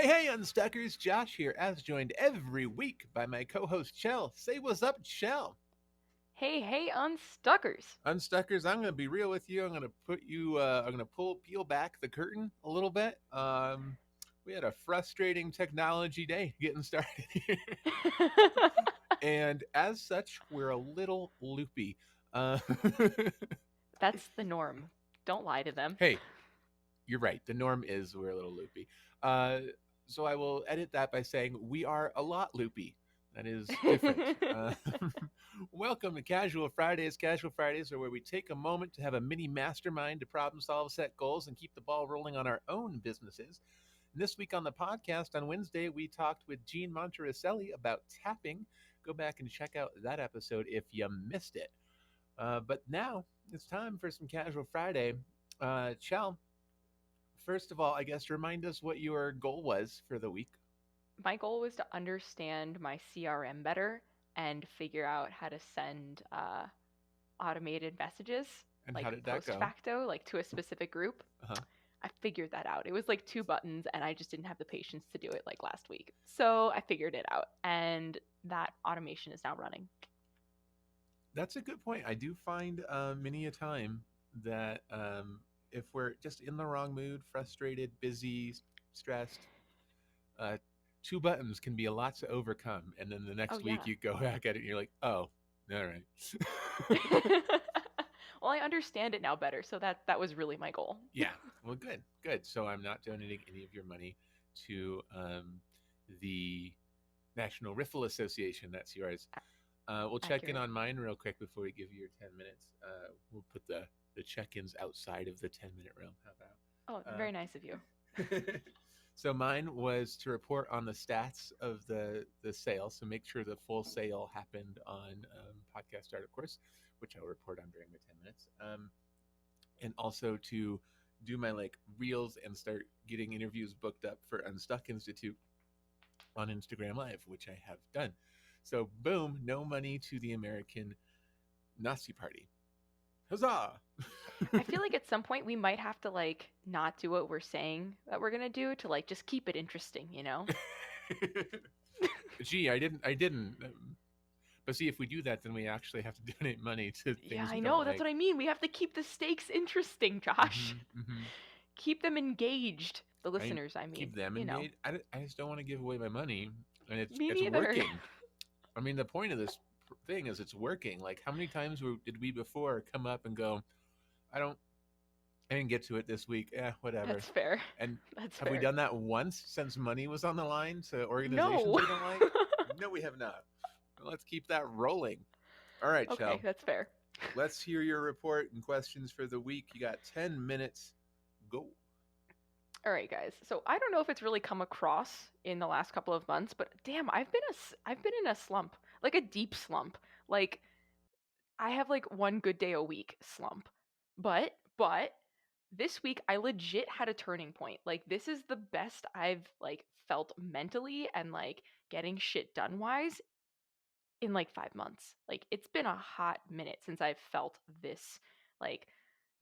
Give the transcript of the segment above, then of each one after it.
Hey, Unstuckers! Josh here, as joined every week by my co-host Cel. Say what's up, Cel. Hey, unstuckers. Unstuckers, I'm gonna be real with you. I'm gonna put you. I'm gonna peel back the curtain a little bit. We had a frustrating technology day getting started here, and as such, we're a little loopy. Uh, That's the norm. Don't lie to them. hey, you're right. The norm is we're a little loopy. Uh, so I will edit that by saying we are a lot loopy. That is different. Welcome to Casual Fridays. Casual Fridays are where we take a moment to have a mini mastermind to problem solve, set goals, and keep the ball rolling on our own businesses. And this week on the podcast, on Wednesday, we talked with Gene Monteraselli about tapping. Go back and check out that episode if you missed it. But now it's time for some Casual Friday. Chell, first of all, I guess remind us what your goal was for the week. My goal was to understand my CRM better and figure out how to send automated messages, And how like did that post go? facto, like to a specific group. Uh-huh. I figured that out. It was like two buttons, and I just didn't have the patience to do it like last week. So I figured it out, and that automation is now running. That's a good point. I do find many a time that if we're just in the wrong mood, frustrated, busy, stressed, uh, two buttons can be a lot to overcome. And then the Oh, next week yeah. you go back at it and you're like, oh, all right. Well, I understand it now better, so that was really my goal. Yeah. Well, good. Good. So I'm not donating any of your money to the National Riffle Association. That's yours. We'll check in Accurate. on mine real quick before we give you your 10 minutes. We'll put the check-ins outside of the 10-minute realm. Oh, How very nice of you. about? So mine was to report on the stats of the sale. So make sure the full sale happened on podcast start, of course, which I'll report on during the 10 minutes. And also to do my like reels and start getting interviews booked up for Unstuck Institute on Instagram Live, which I have done. So boom, no money to the American Nazi Party. Huzzah! I feel like at some point we might have to like not do what we're saying that we're gonna do to like just keep it interesting, you know? Gee, I didn't. But see, if we do that, then we actually have to donate money to Yeah, things we I don't know. That's what like. I mean. We have to keep the stakes interesting, Josh. Mm-hmm. Keep them engaged. The I listeners, I keep mean, them you know. engaged. I just don't want to give away my money, and it's Me it's neither. working. I mean, the point of this thing is it's working. Like, how many times did we before come up and go, I don't, I didn't get to it this week. Whatever. That's fair. And That's have we fair. done that once since money was on the line to organizations No. we don't like? No, we have not. Let's keep that rolling. All right, Okay, Chell. that's fair. Let's hear your report and questions for the week. You got 10 minutes. Go. All right, guys. So I don't know if it's really come across in the last couple of months, but damn, I've been in a slump, like a deep slump. Like I have like one good day a week slump. But this week I legit had a turning point. Like this is the best I've like felt mentally and like getting shit done wise in like 5 months. Like it's been a hot minute since I've felt this like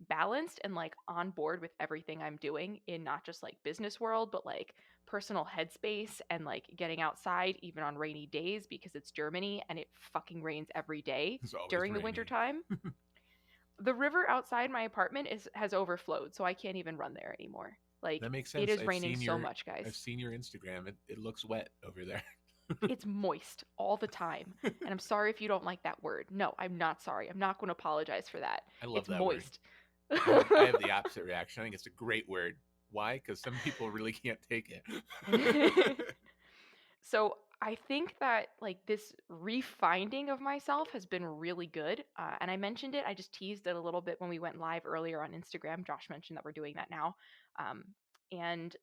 balanced and like on board with everything I'm doing in not just like business world, but like personal headspace and like getting outside even on rainy days because it's Germany and it fucking rains every day It's always during the winter rainy. time. The river outside my apartment is has overflowed, so I can't even run there anymore. That Like makes it sense. is raining so much, I've guys. seen your Instagram. It looks wet over there. It's moist all the time. And I'm sorry if you don't like that word. No, I'm not sorry. I'm not going to apologize for that. I love It's that word. moist. I have the opposite reaction. I think it's a great word. Why? Because some people really can't take it. So I think that like this refinding of myself has been really good. And I mentioned it, I just teased it a little bit when we went live earlier on Instagram. Josh mentioned that we're doing that now. And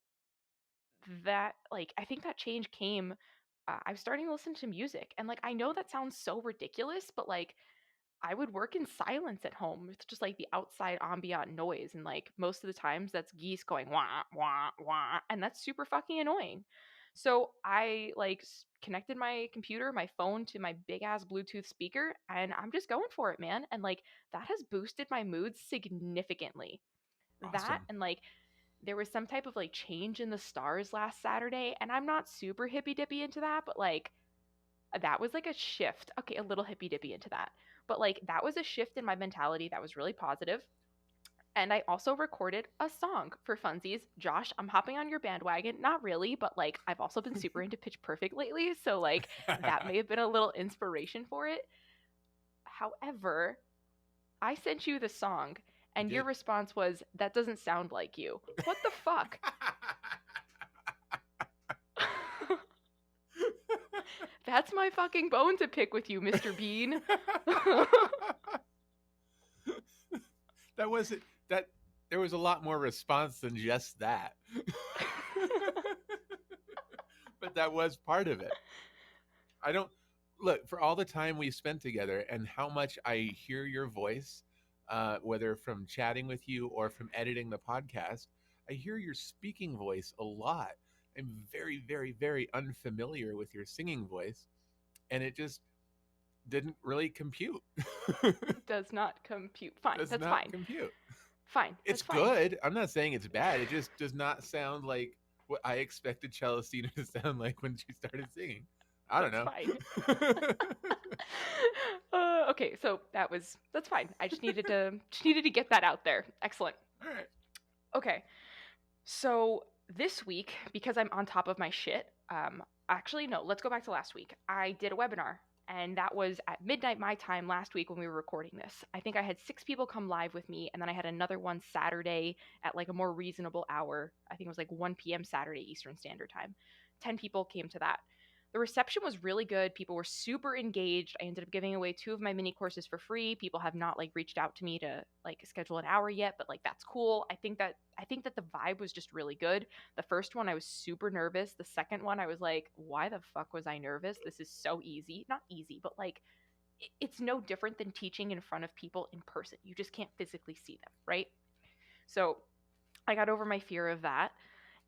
that, like, I think that change came. I was starting to listen to music. And like, I know that sounds so ridiculous, but like, I would work in silence at home with just like the outside ambient noise. And like most of the times that's geese going wah, wah, wah. And that's super fucking annoying. So I like connected my computer, my phone to my big ass Bluetooth speaker, and I'm just going for it, man. And like that has boosted my mood significantly. That Awesome. and like there was some type of like change in the stars last Saturday, and I'm not super hippy dippy into that, but like that was like a shift. Okay, a little hippy dippy into that. But like that was a shift in my mentality that was really positive. And I also recorded a song for funsies. Josh, I'm hopping on your bandwagon. Not really, but like I've also been super into Pitch Perfect lately. So like that may have been a little inspiration for it. However, I sent you the song You and your did. response was, that doesn't sound like you. What the fuck? That's my fucking bone to pick with you, Mr. Bean. That wasn't that. There was a lot more response than just that. But that was part of it. I don't look for all the time we spent together and how much I hear your voice, whether from chatting with you or from editing the podcast. I hear your speaking voice a lot. I'm very, very, very unfamiliar with your singing voice, and it just didn't really compute. Does not compute. Fine, Does that's not fine. compute. Fine, It's that's fine. good. I'm not saying it's bad. It just does not sound like what I expected Celestina to sound like when she started singing. I don't That's know. fine. Okay, so that's fine. I just needed to get that out there. Excellent. All right. Okay, so this week, because I'm on top of my shit, actually no, let's go back to last week. I did a webinar, and that was at midnight my time last week when we were recording this. I think I had 6 people come live with me, and then I had another one Saturday at like a more reasonable hour. I think it was like 1 p.m. Saturday Eastern Standard Time. 10 people came to that. The reception was really good. People were super engaged. I ended up giving away 2 of my mini courses for free. People have not like reached out to me to like schedule an hour yet, but like that's cool. I think that the vibe was just really good. The first one I was super nervous. The second one I was like, why the fuck was I nervous? This is so easy. Not easy, but like it's no different than teaching in front of people in person. You just can't physically see them, right? So, I got over my fear of that,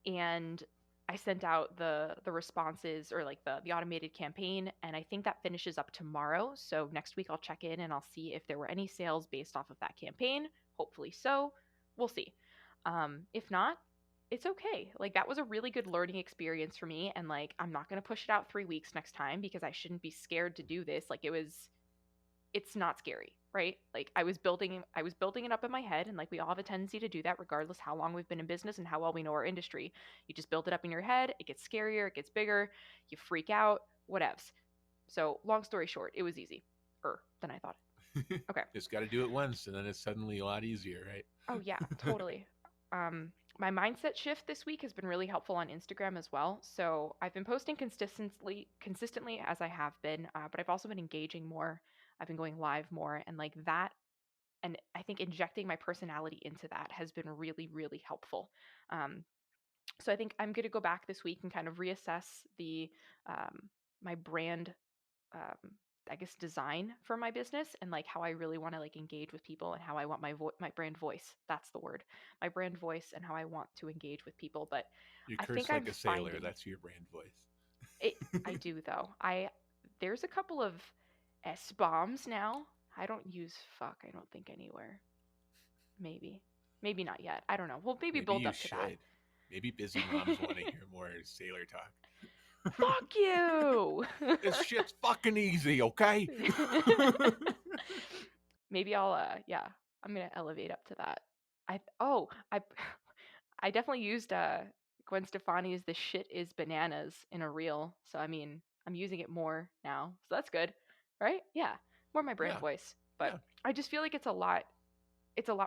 and I sent out the responses, or like the automated campaign, and I think that finishes up tomorrow. So next week I'll check in and I'll see if there were any sales based off of that campaign. Hopefully so. We'll see. If not, it's okay. Like that was a really good learning experience for me, and like I'm not going to push it out 3 weeks next time because I shouldn't be scared to do this. Like it's not scary, right? Like I was building it up in my head, and like we all have a tendency to do that regardless how long we've been in business and how well we know our industry. You just build it up in your head, it gets scarier, it gets bigger, you freak out, whatevs. So, long story short, it was easy than I thought. Okay. Just got to do it once, and then it's suddenly a lot easier, right? Oh yeah, totally. My mindset shift this week has been really helpful on Instagram as well. So I've been posting consistently as I have been, but I've also been engaging more. I've been going live more, and like that, and I think injecting my personality into that has been really, really helpful. Um, so I think I'm going to go back this week and kind of reassess the my brand, um, I guess, design for my business, and like how I really want to like engage with people, and how I want my brand voice. That's the word, my brand voice, and how I want to engage with people. But You I think curse I'm like a sailor. finding That's your brand voice. it. I do though. There's a couple of S bombs now. I don't use fuck. I don't think anywhere. Maybe. Maybe not yet. I don't know. We'll maybe Maybe build you up to that. should. Maybe busy moms want to hear more sailor talk. Fuck you! This shit's fucking easy, okay? Maybe I'll yeah, I'm gonna elevate up to that. I I definitely used Gwen Stefani's "The shit is bananas" in a reel. So I mean, I'm using it more now. So that's good. Right? Yeah. More my brand Yeah, voice. But yeah. I just feel like it's a lot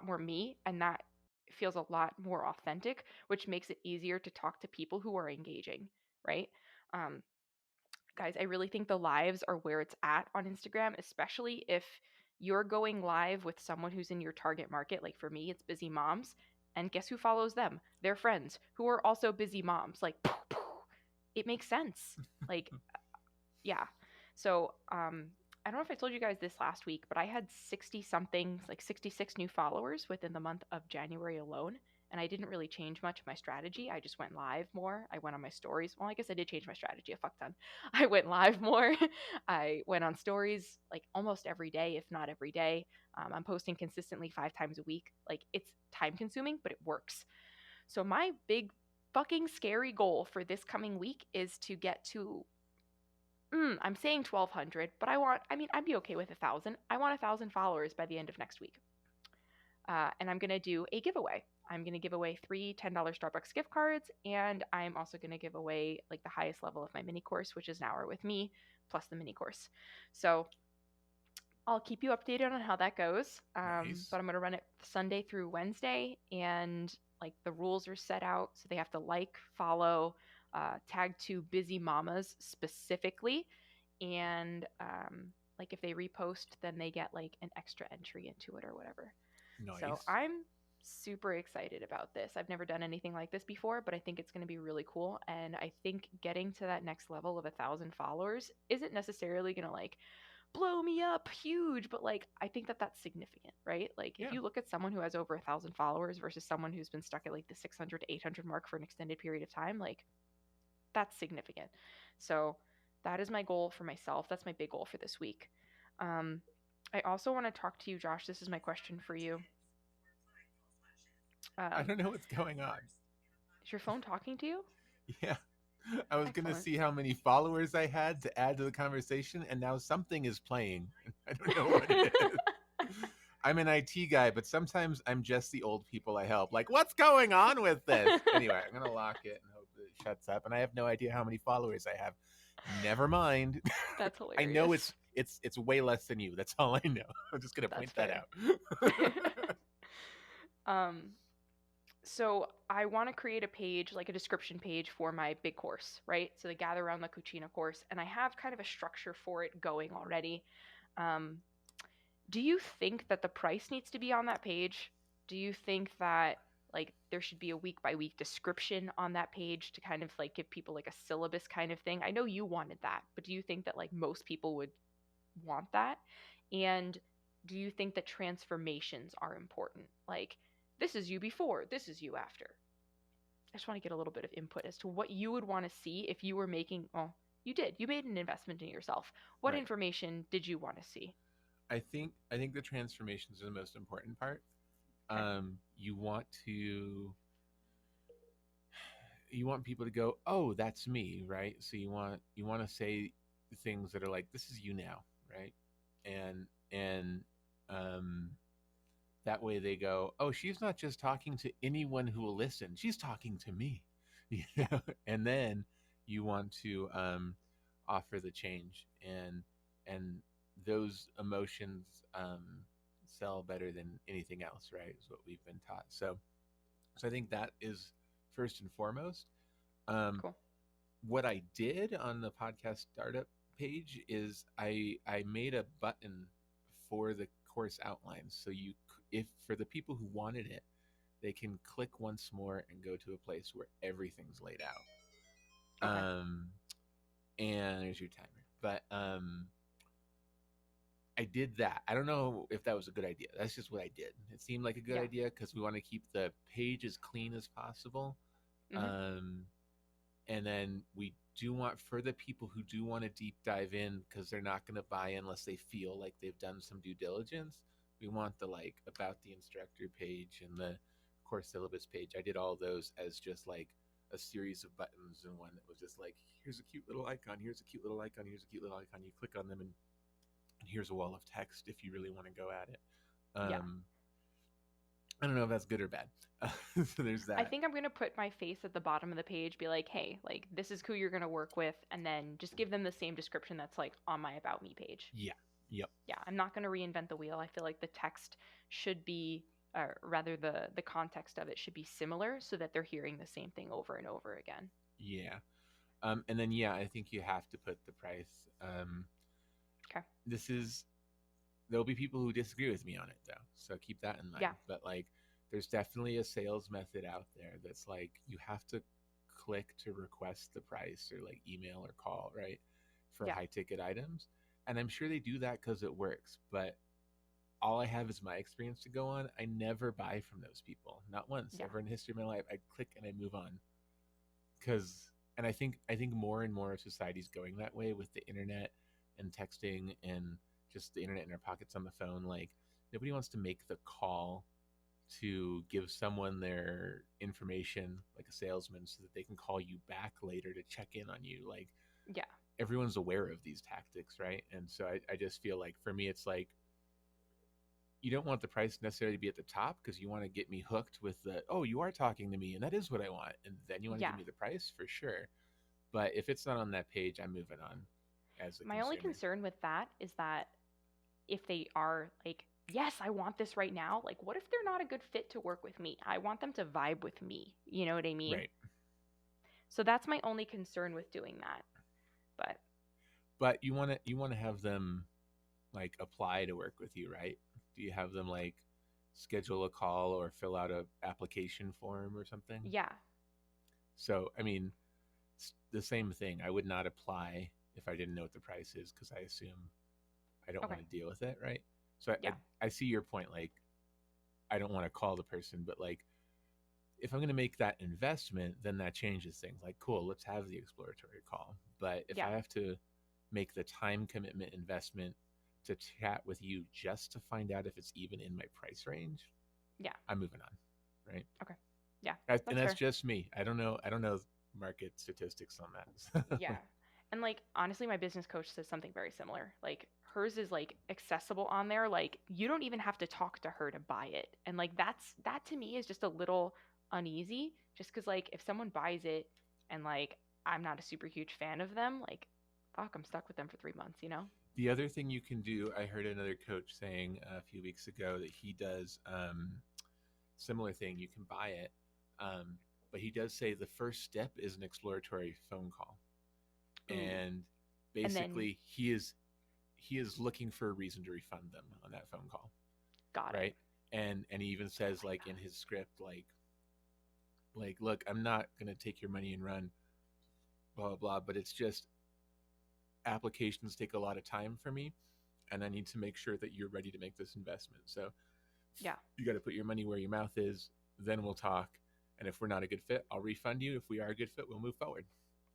more me, and that feels a lot more authentic, which makes it easier to talk to people who are engaging, right? Um, Guys, I really think the lives are where it's at on Instagram, especially if you're going live with someone who's in your target market. Like for me, it's busy moms. And guess who follows them? Their friends who are also busy moms. Like, it makes sense. Like, yeah. So, I don't know if I told you guys this last week, but I had 60 something, like 66 new followers within the month of January alone. And I didn't really change much of my strategy. I just went live more. I went on my stories. Well, I guess I did change my strategy a fuck ton. I went live more. I went on stories like almost every day, if not every day. I'm posting consistently 5 times a week. Like it's time consuming, but it works. So my big fucking scary goal for this coming week is to get to I'm saying 1200, but I'd be okay with 1000. I want 1000 followers by the end of next week. And I'm going to do a giveaway. I'm going to give away 3 $10 Starbucks gift cards, and I'm also going to give away like the highest level of my mini course, which is an hour with me plus the mini course. So I'll keep you updated on how that goes. Nice. But I'm going to run it Sunday through Wednesday, and like the rules are set out. So they have to like, follow, tag 2 busy mamas specifically. And like if they repost, then they get like an extra entry into it or whatever. So Nice. I'm super excited about this. I've never done anything like this before, but I think it's going to be really cool. And I think getting to that next level of 1,000 followers isn't necessarily going to like blow me up huge, but like I think that that's significant, right? Like if Yeah. you look at someone who has over 1,000 followers versus someone who's been stuck at like the 600 to 800 mark for an extended period of time, like that's significant. So that is my goal for myself. That's my big goal for this week. Um, I also want to talk to you, Josh. This is my question for you. I Um, don't know what's going on. is your phone talking to you? Yeah. I was going to Excellent. see how many followers I had to add to the conversation, and now something is playing. I don't know what it is. I'm an IT guy, but sometimes I'm just the old people I help. Like, what's going on with this? Anyway, I'm going to lock it and hope that it shuts up. And I have no idea how many followers I have. Never mind. That's I know hilarious. it's way less than you. That's all I know. I'm just going to That's point that fair. out. um, so I want to create a page, like a description page for my big course, right? So the Gather Around the Cucina course, and I have kind of a structure for it going already. Um, do you think that the price needs to be on that page? Do you think that like there should be a week by week description on that page to kind of like give people like a syllabus kind of thing? I know you wanted that, but do you think that like most people would want that? And do you think that transformations are important? Like this is you before, this is you after. I just want to get a little bit of input as to what you would want to see if you were making, well, you did. You made an investment in yourself. What Right. information did you want to see? I think the transformations are the most important part. Okay. You want to you want people to go, oh, that's me, right? So you want to say things that are like, this is you now, right? And um that way they go, oh, she's not just talking to anyone who will listen, she's talking to me. You Yeah. know? And then you want to offer the change, and those emotions sell better than anything else, right? Is what we've been taught. So I think that is first and foremost. um, Cool. what I did on the podcast startup page is I made a button for the course outlines. So if for the people who wanted it, they can click once more and go to a place where everything's laid out. Okay. And there's your timer. But I did that. I don't know if that was a good idea. That's just what I did. It seemed like a good Yeah. idea because we want to keep the page as clean as possible. Mhm. Um, and then we do want, for the people who do want to deep dive in because they're not going to buy in unless they feel like they've done some due diligence, we want the like about the instructor page and the course syllabus page. I did all those as just like a series of buttons, and one that was just like, here's a cute little icon, here's a cute little icon, here's a cute little icon. You click on them, and here's a wall of text if you really want to go at it. Yeah. I don't know if that's good or bad. So there's I that. think I'm going to put my face at the bottom of the page, be like, "Hey, like this is who you're going to work with," and then just give them the same description that's like on my about me page. Yeah. Yep. Yeah, I'm not going to reinvent the wheel. I feel like the text should be or rather the context of it should be similar so that they're hearing the same thing over and over again. Yeah. And then yeah, I think you have to put the price. Okay. This is There'll be people who disagree with me on it though, so keep that in mind. Yeah. But like, there's definitely a sales method out there that's like you have to click to request the price or like email or call, right, for Yeah. high ticket items. And I'm sure they do that because it works. But all I have is my experience to go on. I never buy from those people, not once Yeah. ever in the history of my life. I click and I move on because, and I think more and more of society's going that way with the internet and texting and just the internet in our pockets on the phone. Like, nobody wants to make the call to give someone their information like a salesman so that they can call you back later to check in on you. Like Yeah. everyone's aware of these tactics, right? And so I just feel like for me, it's like you don't want the price necessarily to be at the top because you want to get me hooked with the, oh, you are talking to me and that is what I want. And then you want to Yeah. give me the price for sure. But if it's not on that page, I'm moving on as a My only consumer. concern with that is that if they are like, yes, I want this right now, like, what if they're not a good fit to work with me? I want them to vibe with me. You know what I mean? Right. So that's my only concern with doing that. But But you want to have them like apply to work with you, right? Do you have them like schedule a call or fill out a application form or something? yeah. So, I mean, the same thing. I would not apply if I didn't know what the price is because I assume I don't Okay. want to deal with it, right? So Yeah. I see your point. Like, I don't want to call the person, but like, if I'm going to make that investment, then that changes things. Like, cool, let's have the exploratory call. But if Yeah. I have to make the time commitment investment to chat with you just to find out if it's even in my price range, Yeah. I'm moving on, right? Okay. Yeah. And That's that's fair. just me. I don't know. I don't know market statistics on that. Yeah. And like honestly, my business coach says something very similar. Like hers is like accessible on there. Like you don't even have to talk to her to buy it. And like that to me is just a little uneasy just cuz like if someone buys it and like I'm not a super huge fan of them, like fuck, I'm stuck with them for 3 months, you know? The other thing you can do, I heard another coach saying a few weeks ago that he does similar thing. You can buy it, um, but he does say the first step is an exploratory phone call, Ooh. and And then basically he is looking for a reason to refund them on that phone call, got it. right? And he even I says like like in his script like look, I'm not gonna take your money and run, blah blah blah, but it's just applications take a lot of time for me and I need to make sure that you're ready to make this investment. So that. Yeah. you got to put your money where your mouth is. Then we'll talk. And if we're not a good fit, I'll refund you. If we are a good fit, we'll move forward.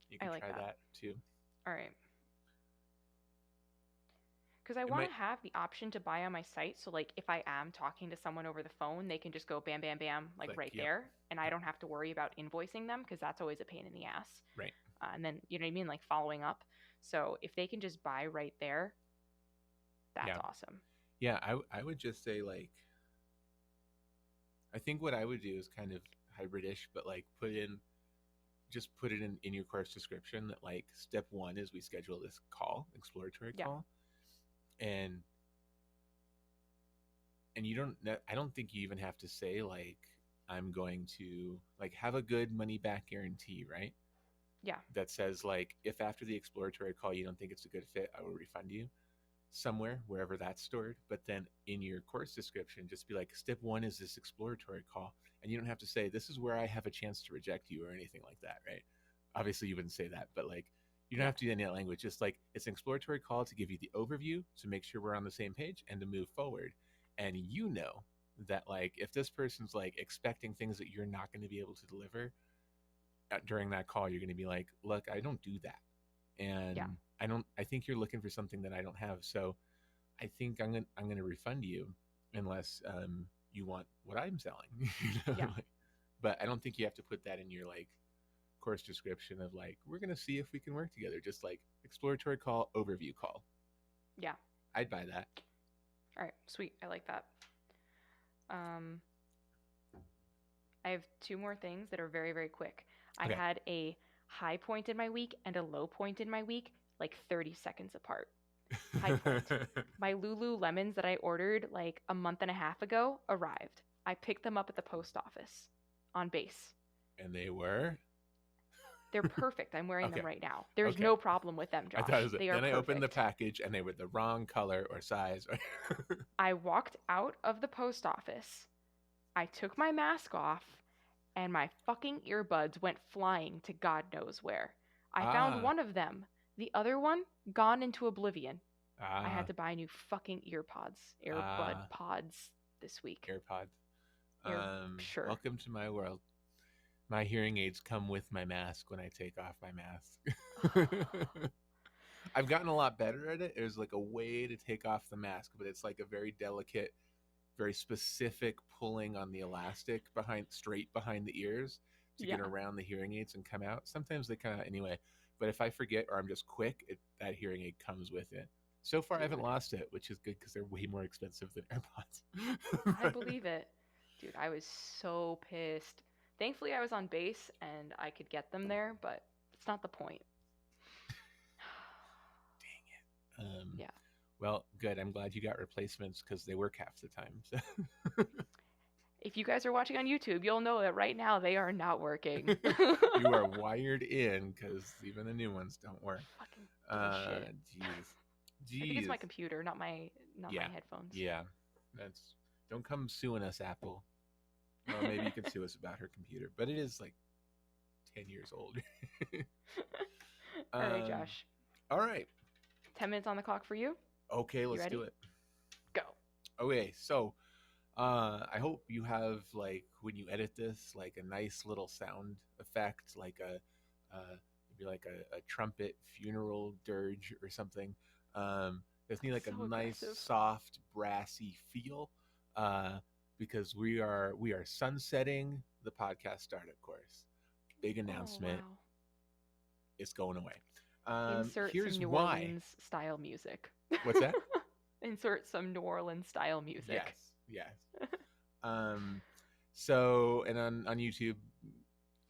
You I can like try that. that too. All right. Because I It want might to have the option to buy on my site. So, like, if I am talking to someone over the phone, they can just go bam, bam, bam, like click. right Yep. there. And I Yep. don't have to worry about invoicing them because that's always a pain in the ass. Right. And then, you know what I mean? Like, following up. So, if they can just buy right there, that's Yeah. awesome. Yeah. I would just say, like, I think what I would do is kind of hybridish, but like just put it in your course description that like step one is we schedule this call, exploratory Yeah. call. And you don't I don't think you even have to say like I'm going to like have a good money back guarantee, right? Yeah. That says like if after the exploratory call you don't think it's a good fit, I will refund you somewhere wherever that's stored. But then in your course description, just be like step one is this exploratory call, and you don't have to say this is where I have a chance to reject you or anything like that, right? Obviously, you wouldn't say that, but like you don't Yeah. have to do any of that language. Just like it's an exploratory call to give you the overview to make sure we're on the same page and to move forward. And you know that like if this person's like expecting things that you're not going to be able to deliver during that call, you're going to be like, look, I don't do that. Yeah. And I think you're looking for something that I don't have. So I think I'm gonna refund you unless you want what I'm selling. Yeah. Like, but I don't think you have to put that in your like course description of like we're gonna see if we can work together. Just like exploratory call, overview call. Yeah. I'd buy that. All right. Sweet. I like that. Um, I have two more things that are very, very quick. I Okay. had a high point in my week and a low point in my week, like 30 seconds apart. High point. My Lululemons that I ordered like a month and a half ago arrived. I picked them up at the post office on base. And they were They're perfect. I'm wearing them okay. right now. There's Okay. no problem with them, I thought it Josh. was it. They are Then I opened the perfect. package and they were the wrong color or size. I walked out of the post office. I took my mask off and my fucking earbuds went flying to God knows where. I found ah one of them. The other one gone into oblivion. I had ah to buy new fucking earbud ah pods this week. AirPods. Air, sure. Welcome to my world. My hearing aids come with my mask when I take off my mask. I've gotten a lot better at it. There's like a way to take off the mask, but it's like a very delicate very specific pulling on the elastic straight behind the ears to get Yeah, around the hearing aids and come out. Sometimes they come out anyway, but if I forget or I'm just quick, that hearing aid comes with it. So far, I haven't dude. lost it, which is good because they're way more expensive than I AirPods. believe it. Dude, I was so pissed. Thankfully, I was on base and I could get them there, but it's not the point. um, Yeah. well, good. I'm glad you got replacements because they work half the time. So. If you guys are watching on YouTube, you'll know that right now they are not working. You are wired in because even the new ones don't work. Fucking bullshit. Jeez, I think it's jeez. my computer, not my Yeah, headphones. yeah. That's don't come suing us, Apple. Well, maybe you could sue us about her computer, but it is like 10 years old. All right, um. Josh. All right. 10 minutes on the clock for you. Okay, You let's do ready? it. Go. Okay, so I hope you have like when you edit this, like a nice little sound effect, like maybe like a trumpet funeral dirge or something. Just need like a So nice aggressive. soft brassy feel, uh, because we are sunsetting the podcast startup course. Big Oh, announcement. wow. It's going away. Insert some Here's New why. Orleans style music. What's that? Insert some New Orleans style Yes, music. yes. Um, so and on YouTube,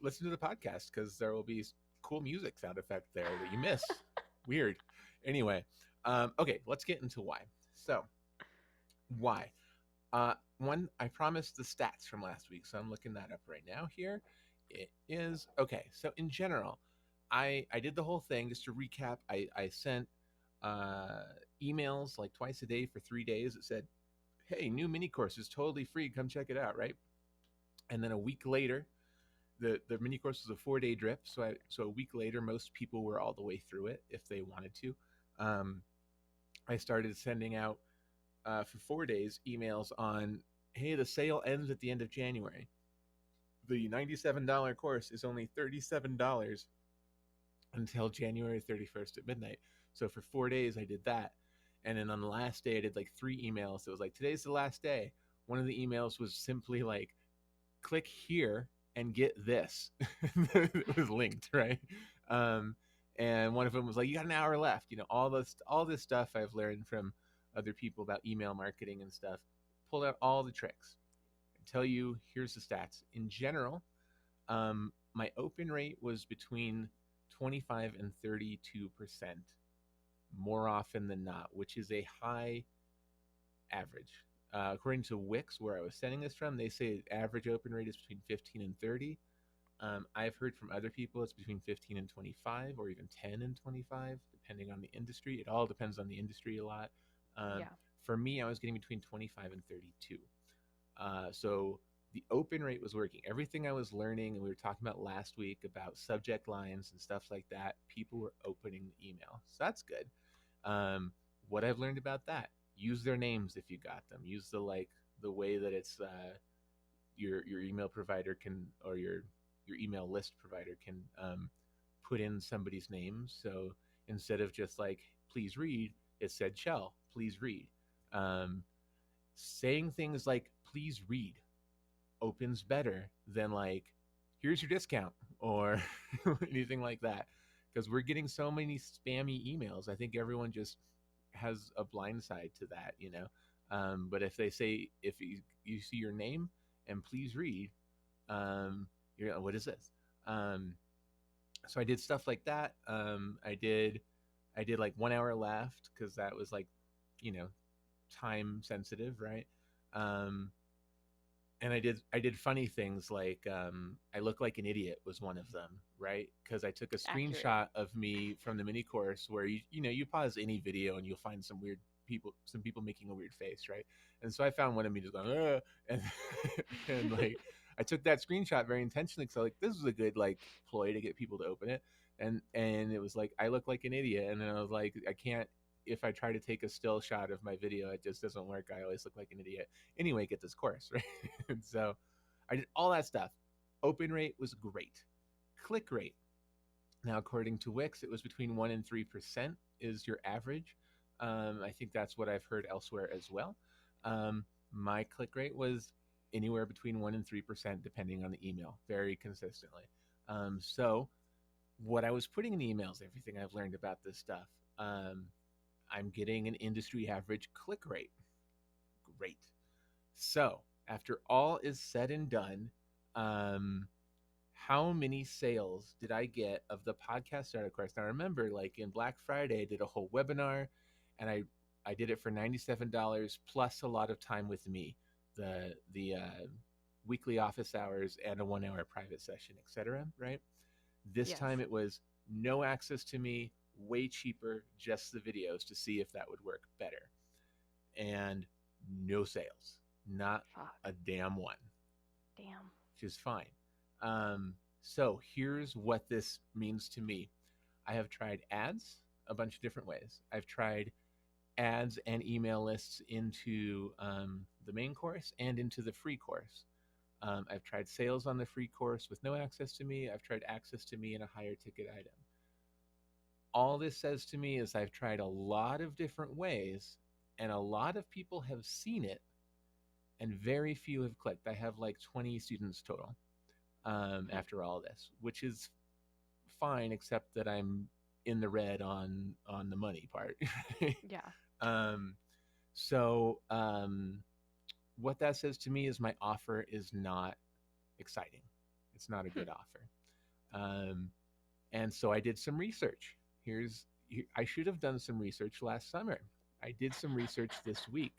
listen to the podcast because there will be cool music sound effect there that you miss. Weird. Anyway, okay, let's get into why. So why? One, I promised the stats from last week, so I'm looking that up right now. Here it is. Okay, so in general, I did the whole thing just to recap. I sent uh, emails like twice a day for 3 days. It said, "Hey, new mini course is totally free. Come check it out." Right, and then a week later, the mini course was a 4 day drip. So a week later, most people were all the way through it if they wanted to. Um, I started sending out for 4 days emails on, hey, the sale ends at the end of January. The $97 course is only $37 until January 31st at midnight. So for 4 days, I did that. And then on the last day, I did like 3 emails. So it was like, today's the last day. One of the emails was simply like, click here and get this. It was linked, right? Um, and one of them was like, you got an hour left. All this stuff I've learned from other people about email marketing and stuff. Pulled out all the tricks. Tell you, here's the stats. In general, my open rate was between 25 and 32% more often than not, which is a high average. According to Wix, where I was sending this from, they say average open rate is between 15 and 30. I've heard from other people it's between 15 and 25, or even 10 and 25, depending on the industry. It all depends on the industry a lot. Um, Yeah. for me, I was getting between 25 and 32. So the open rate was working. Everything I was learning, and we were talking about last week about subject lines and stuff like that, people were opening the email. So that's good. Um, what I've learned about that: use their names if you got them. Use the way that it's your email provider can, or your email list provider can put in somebody's name. So instead of just like please read, it said Cel, please read. Um, saying things like please read opens better than like here's your discount or anything like that, because we're getting so many spammy emails. I think everyone just has a blind side to that. But if they say, if you see your name and please read, you're like, what is this? um, so I did stuff like that. I did like 1 hour left because that was like, you know time sensitive, right? um, and I did funny things like, I look like an idiot was one of them, right? Because I took a Accurate. screenshot of me from the mini course where you pause any video and you'll find some people making a weird face, right? And so I found one of me just going, and and like I took that screenshot very intentionally because I like, this is a good like ploy to get people to open it. And it was like, I look like an idiot, and then I was like, I can't, if I try to take a still shot of my video, it just doesn't work. I always look like an idiot. Anyway, get this course, right? And so I did all that stuff. Open rate was great. Click rate. Now, according to Wix, it was between 1 and 3% is your average. I think that's what I've heard elsewhere as well. My click rate was anywhere between 1 and 3%, depending on the email, very consistently. So, what I was putting in the emails, everything I've learned about this stuff, um, I'm getting an industry average click rate. Great. So, after all is said and done, um, how many sales did I get of the podcast starter course? Now, remember, like in Black Friday, I did a whole webinar, and I did it for $97 plus a lot of time with me, the weekly office hours and a 1 hour private session, etc. Right? This Yes. time it was no access to me, way cheaper, just the videos to see if that would work better, and no sales, not Fuck. a damn one, Damn. which is fine. So here's what this means to me. I have tried ads a bunch of different ways. I've tried ads and email lists into the main course and into the free course. I've tried sales on the free course with no access to me. I've tried access to me in a higher ticket item. All this says to me is I've tried a lot of different ways, and a lot of people have seen it, and very few have clicked. I have like 20 students total after all this, which is fine, except that I'm in the red on the money part. Yeah. um, so what that says to me is my offer is not exciting. It's not a Hmm. good offer. Um, and so I did some research. I should have done some research last summer. I did some research this week.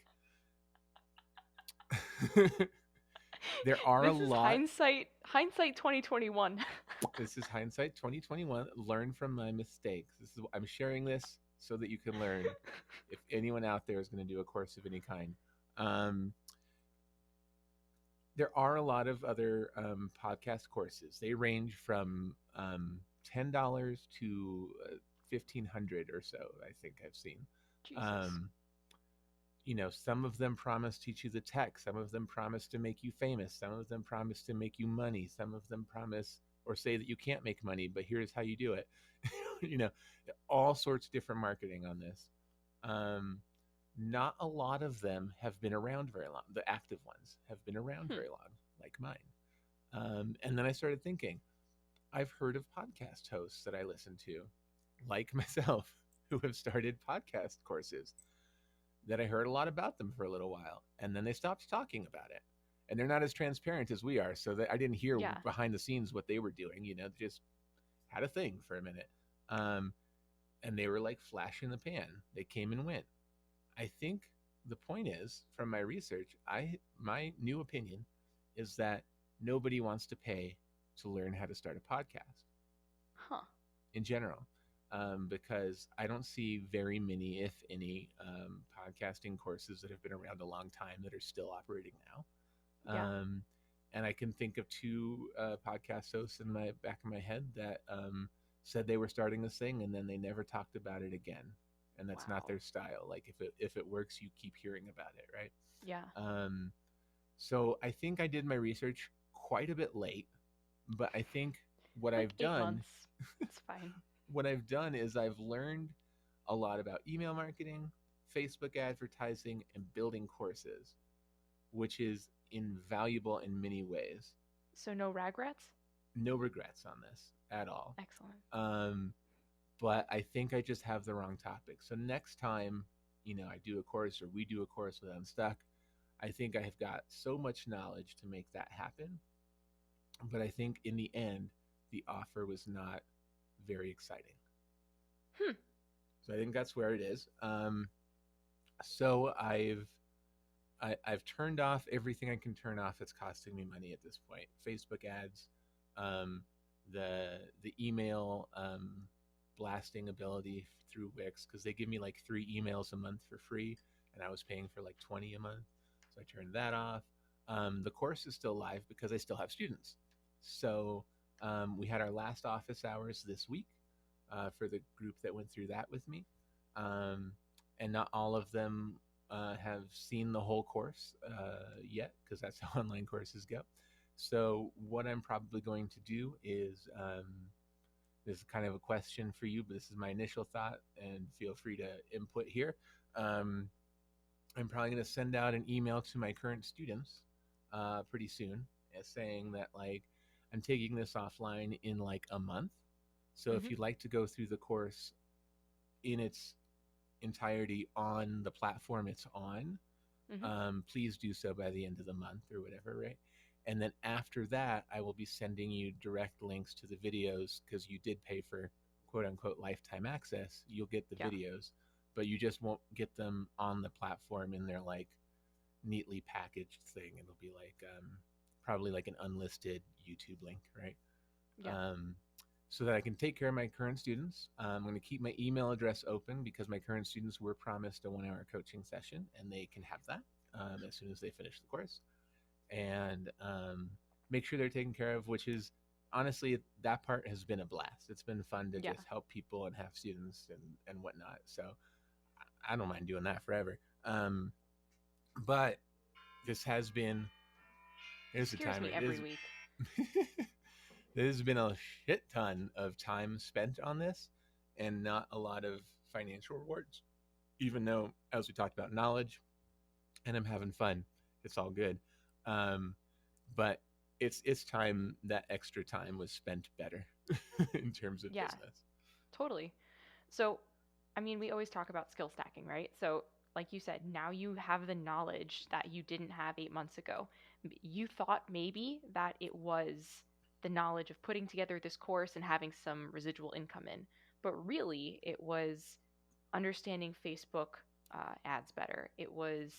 There are a This is lot. hindsight 2021. This is hindsight 2021. Learn from my mistakes. I'm sharing this so that you can learn if anyone out there is going to do a course of any kind. Um, there are a lot of other podcast courses. They range from $10 to 1,500 or so. I think I've seen. Jesus. Um, some of them promise to teach you the tech. Some of them promise to make you famous. Some of them promise to make you money. Some of them promise or say that you can't make money, but here's how you do it. you know, all sorts of different marketing on this. Um, Not a lot of them have been around very long. The active ones have been around Hmm. very long, like mine. And then I started thinking, I've heard of podcast hosts that I listen to, like myself, who have started podcast courses that I heard a lot about them for a little while, and then they stopped talking about it. And they're not as transparent as we are, so that I didn't hear Yeah. behind the scenes what they were doing. They just had a thing for a minute, um, and they were like flash in the pan. They came and went. I think the point is, from my research, my new opinion is that nobody wants to pay to learn how to start a podcast Huh. in general, because I don't see very many, if any, podcasting courses that have been around a long time that are still operating now. Yeah. Um, and I can think of two podcast hosts in my back of my head that said they were starting this thing and then they never talked about it again. And that's not Wow. their style. Like if it works, you keep hearing about it, right? Yeah. Um, so I think I did my research quite a bit late, but I think what Like I've 8 months. done It's fine. what I've done is I've learned a lot about email marketing, Facebook advertising, and building courses, which is invaluable in many ways. So no regrets? No regrets on this at all. Excellent. Um, but I think I just have the wrong topic. So next time, I do a course or we do a course with Unstuck, I think I have got so much knowledge to make that happen. But I think in the end, the offer was not very exciting. Hmm. So I think that's where it is. So I've turned off everything I can turn off that's costing me money at this point. Facebook ads, um, the email blasting ability through Wix, because they give me like 3 emails a month for free, and I was paying for like 20 a month, so I turned that off. The course is still live because I still have students. So we had our last office hours this week for the group that went through that with me. Um, and not all of them have seen the whole course yet, because that's how online courses go. So what I'm probably going to do is this is kind of a question for you, but this is my initial thought, and feel free to input here. Um, I'm probably going to send out an email to my current students pretty soon saying that like I'm taking this offline in like a month. So if Mhm. you'd like to go through the course in its entirety on the platform it's on, Mhm. please do so by the end of the month or whatever, right? And then after that, I will be sending you direct links to the videos because you did pay for quote unquote lifetime access. You'll get the Yeah. videos, but you just won't get them on the platform in their like neatly packaged thing. It'll be like probably like an unlisted YouTube link, right? Yeah. Um, so that I can take care of my current students. I'm going to keep my email address open because my current students were promised a 1 hour coaching session and they can have that as soon as they finish the course. And make sure they're taken care of, which is honestly, that part has been a blast. It's been fun to Yeah. just help people and have students and whatnot. So I don't mind doing that forever. But this has been, here's the Scares timer. me every week. There's been a shit ton of time spent on this and not a lot of financial rewards. Even though, as we talked about, knowledge and I'm having fun, it's all good. Um, but it's time that extra time was spent better in terms of Yeah, business. totally. So, I mean, we always talk about skill stacking, right? So, like you said, now you have the knowledge that you didn't have 8 months ago. You thought maybe that it was the knowledge of putting together this course and having some residual income in, but really it was understanding Facebook ads better. It was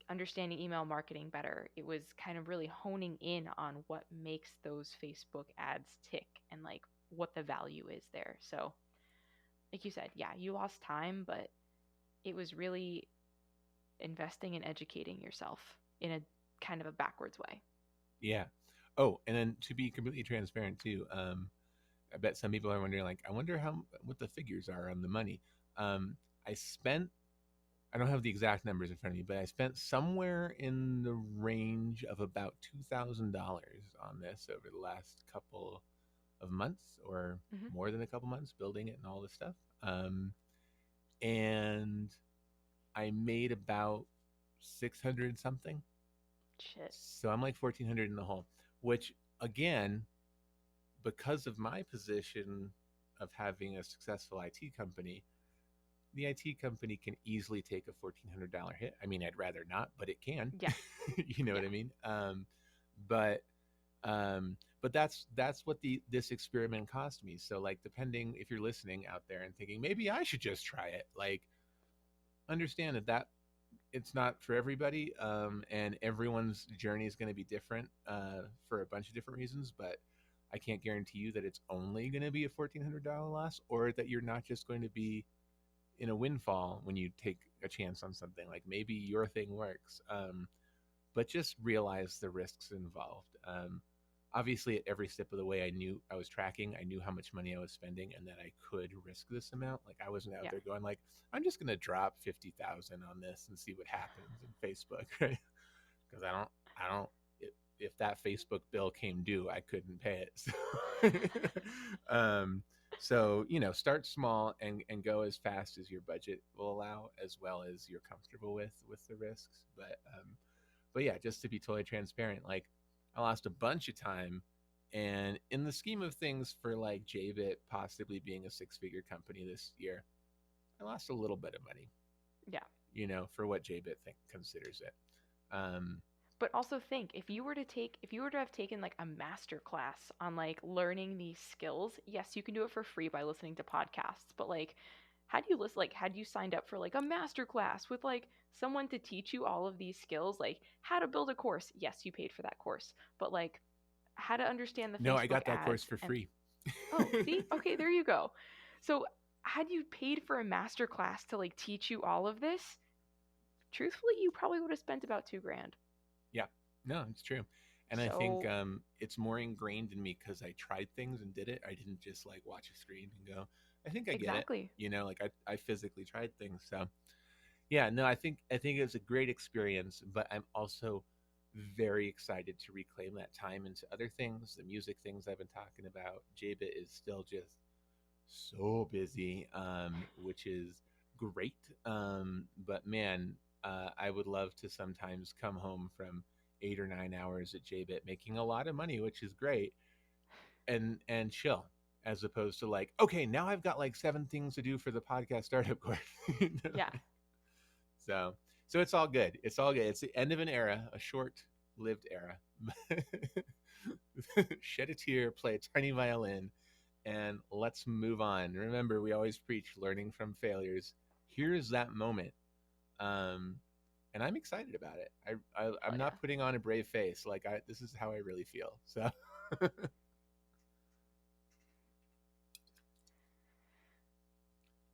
understanding email marketing better. It was kind of really honing in on what makes those Facebook ads tick and like what the value is there. So, like you said, yeah, you lost time, but it was really investing in educating yourself in a kind of a backwards way. Yeah. Oh, and then to be completely transparent too, I bet some people are wondering, like, I wonder how what the figures are on the money. I spent, I don't have the exact numbers in front of me, but I spent somewhere in the range of about $2,000 on this over the last couple of months, or Hmm. more than a couple months, building it and all this stuff. And I made about 600 something, Shit. so I'm like 1,400 in the hole. Which again, because of my position of having a successful IT company, the IT company can easily take a $1,400 hit. I mean, I'd rather not, but it can. Yeah. You know what Yeah. I mean? But but that's what the this experiment cost me. So like, depending if you're listening out there and thinking maybe I should just try it, like understand that it's not for everybody, and everyone's journey is going to be different for a bunch of different reasons. But I can't guarantee you that it's only going to be a $1,400 loss, or that you're not just going to be in a windfall when you take a chance on something. Like maybe your thing works, but just realize the risks involved. Obviously, at every step of the way, I knew I was tracking. I knew how much money I was spending, and that I could risk this amount. Like I wasn't out Yeah. there going like, I'm just gonna drop 50,000 on this and see what happens in Facebook, right? Because I don't. If that Facebook bill came due, I couldn't pay it. So you know, start small and go as fast as your budget will allow, as well as you're comfortable with the risks. But yeah, just to be totally transparent, like I lost a bunch of time, and in the scheme of things, for like JBit possibly being a six-figure company this year, I lost a little bit of money, Yeah. you know, for what JBit considers it. Um, But also think if you were to have taken like a master class on like learning these skills, yes, you can do it for free by listening to podcasts, but like had you signed up for like a master class with like someone to teach you all of these skills, like how to build a course, yes, you paid for that course, but like how to understand the no, I Facebook got that course ads for and free. oh, see? Okay, there you go. So, had you paid for a master class to like teach you all of this, truthfully, you probably would have spent about 2 grand. Yeah, no, it's true. And I think So, it's more ingrained in me because I tried things and did it. I didn't just like watch a screen and go, I think I get it. exactly. You know, like I physically tried things. So yeah, no, I think it was a great experience, but I'm also very excited to reclaim that time into other things, the music things I've been talking about. JBit is still just so busy, which is great. But man, I would love to sometimes come home from 8 or 9 hours at JBit making a lot of money, which is great, and chill, as opposed to like, okay, now I've got like 7 things to do for the podcast startup course. You know? Yeah. So so it's all good. It's all good. It's the end of an era, a short-lived era. Shed a tear, play a tiny violin, and let's move on. Remember, we always preach learning from failures. Here's that moment. Um, and I'm excited about it. I'm Hell yeah. not putting on a brave face. Like this is how I really feel. So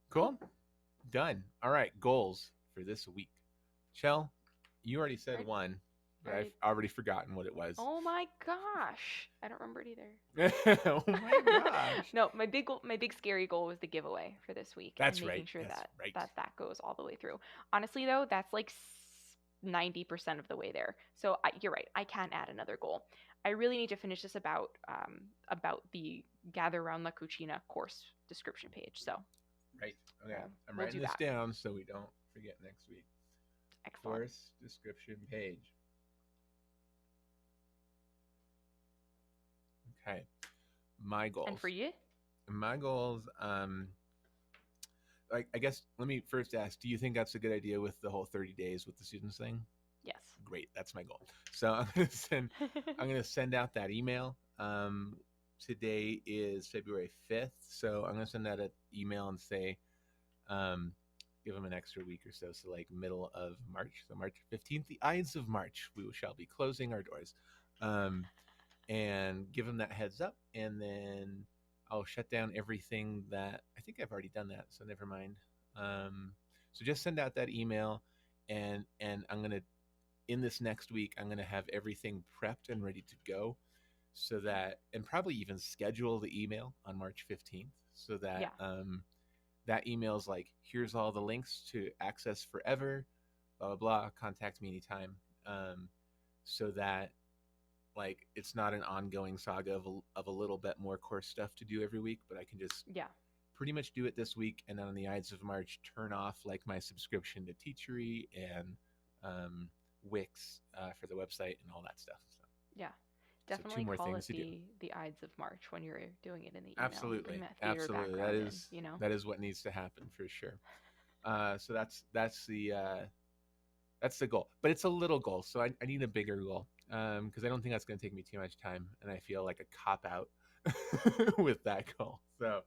cool. Done. All right. Goals for this week. Chell, you already said Right. one, but I've Right. already forgotten what it was. Oh my gosh. I don't remember it either. Oh my gosh. No, my big scary goal was the giveaway for this week, and That's making right. sure That's that right. that goes all the way through. Honestly though, that's like 90% of the way there. So you're right. I can't add another goal. I really need to finish this about the Gather Around La Cucina course description page. So Right. Okay. I'm we'll writing do this that. down so we don't forget next week. Excellent. Course description page. Okay. My goals. And for you? My goals, I guess let me first ask, do you think that's a good idea with the whole 30 days with the students thing? Yes. Great, that's my goal. So I'm gonna send out that email. Today is February 5th, so I'm gonna send out an email and say, give them an extra week or so, so like middle of March, so March 15th, the Ides of March, we shall be closing our doors, and give them that heads up, and then I'll shut down everything that I think I've already done that, so never mind. So just send out that email, and I'm gonna in this next week I'm gonna have everything prepped and ready to go, so that, and probably even schedule the email on March 15th, so that Yeah. that email is like, here's all the links to access forever, blah blah blah. Contact me anytime, so that like it's not an ongoing saga of a little bit more course stuff to do every week, but I can just Yeah. pretty much do it this week, and then on the Ides of March turn off like my subscription to Teachery and Wix for the website and all that stuff. So, Yeah. so two Definitely more call things it to do. the Ides of March when you're doing it in the email. Absolutely, Bring that theater absolutely. background in, you know. That is what needs to happen for sure. So that's the goal, but it's a little goal, so I need a bigger goal, because I don't think that's going to take me too much time, and I feel like a cop out with that goal. So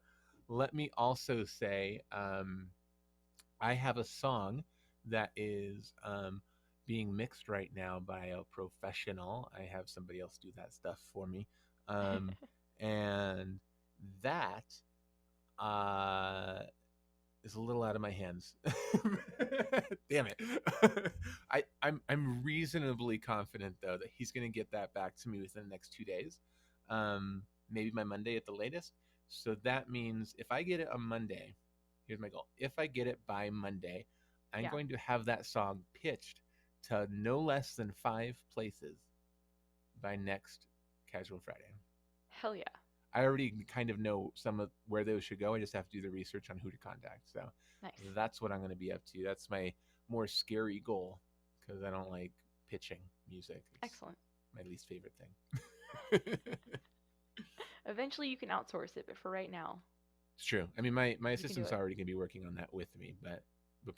let me also say, I have a song that is being mixed right now by a professional. I have somebody else do that stuff for me, and that uh, is a little out of my hands. Damn it. I'm reasonably confident though that he's going to get that back to me within the next 2 days, maybe by Monday at the latest. So that means if I get it on Monday, here's my goal. If I get it by Monday, I'm Yeah. going to have that song pitched to no less than 5 places by next Casual Friday. Hell yeah. I already kind of know some of where those should go. I just have to do the research on who to contact. So Nice. that's what I'm going to be up to. That's my more scary goal, because I don't like pitching music. It's Excellent. my least favorite thing. Eventually you can outsource it, but for right now. It's true. I mean, my do assistant's it. already going to be working on that with me, but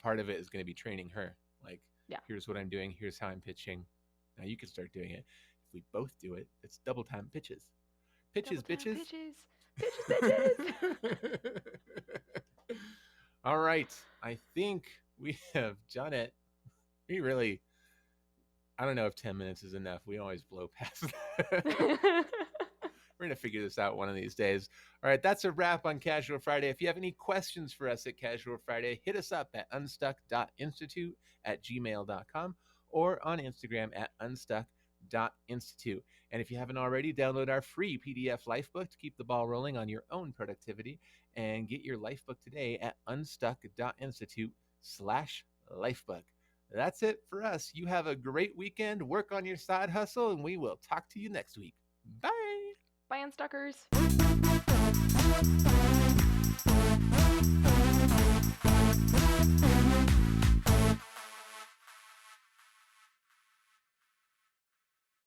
part of it is going to be training her. Like, Yeah. here's what I'm doing. Here's how I'm pitching. Now you can start doing it. If we both do it, it's double time pitches. Pitches, Double time bitches. bitches. All right. I think we have done it. We really, I don't know if 10 minutes is enough. We always blow past that. We're going to figure this out one of these days. All right. That's a wrap on Casual Friday. If you have any questions for us at Casual Friday, hit us up at unstuck.institute at gmail.com or on Instagram at unstuck.institute. And if you haven't already, download our free PDF Lifebook to keep the ball rolling on your own productivity, and get your Lifebook today at unstuck.institute/Lifebook. That's it for us. You have a great weekend. Work on your side hustle, and we will talk to you next week. Bye. Bye, Unstuckers.